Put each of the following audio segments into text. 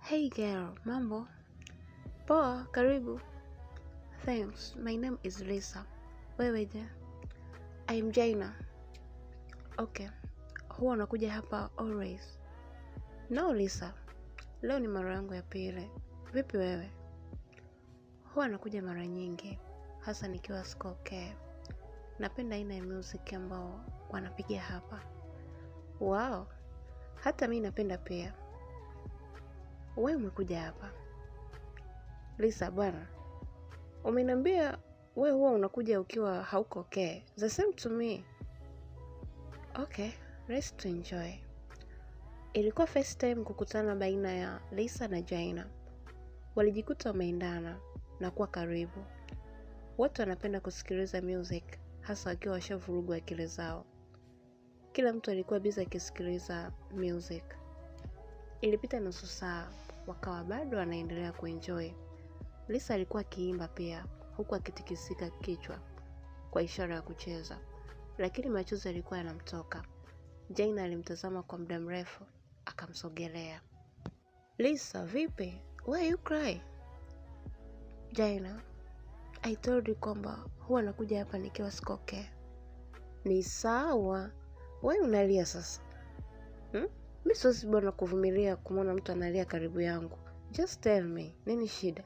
Hey girl, mambo? Poa, karibu. Thanks, my name is Lisa. Wewe je? I'm Jaina. Okay, huwa unakuja hapa always? No Lisa, leo ni mara yangu ya pili. Vipi wewe? Huwa nakuja mara nyingi, hasa nikiwa siko okay. Napenda aina ya music ambao wanapigia hapa. Wow, hata mimi napenda pia. Wewe umekuja hapa? Lisa bwana, umeniambia wewe huwa unakuja ukiwa hauko okay. The same to me. Okay, let's to enjoy. Ilikuwa first time kukutana baina ya Lisa na Jaina. Walijikuta wameendana na kuwa karibu. Watu wanapenda kusikiliza music, hasa wakiwa washavurugwa akili zao. Kila mtu alikuwa busy akisikiliza music. Ilipita nusu saa, wakawa bado wanaendelea kuenjoy. Lisa alikuwa akiimba pia, huku akitikisika kichwa kwa ishara ya kucheza, lakini machozi yalikuwa yanamtoka. Jaina alimtazama kwa muda mrefu, akamsogelea. Lisa, vipi? Why you cry? Jaina, I told you kwamba huwa nakuja hapa nikiwa siko okay. Ni sawa, wewe unalia sasa. Mimi siwezi bwana kuvumilia kumwona mtu analia karibu yangu. Just tell me, nini shida?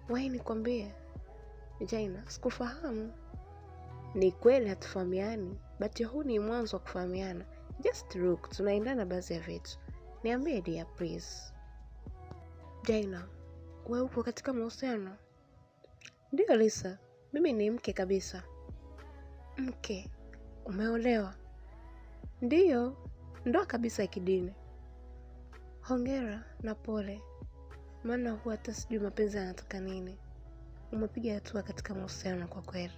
Wewe nikwambie, Jaina, sikufahamu. Ni kweli hatufahamiani, but huu ni mwanzo wa kufahamiana. Just look, tunaendana baadhi ya vitu. Niambie dear please. Jaina, wewe upo katika mahusiano? Ndio Lisa, mimi ni mke kabisa. Mke? Umeolewa? Ndio, ndoa kabisa ya kidini. Hongera na pole. Maana huwa hata sijui mapenzi yanataka nini. Umepiga hatua katika mahusiano kwa kweli.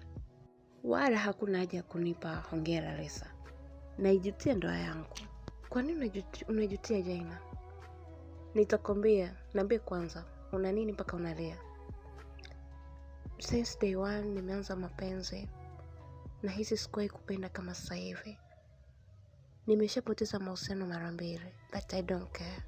Wala hakuna haja ya kunipa hongera Lisa. Naijutia ndoa yangu. Kwa nini unajutia Jaina? Nitakwambia, niambie kwanza, una nini mpaka unalia? Since day one nimeanza mapenzi. Na hisi sikuwahi kupenda kama sasa hivi. Nimeshapoteza mahusiano mara mbili, but I don't care.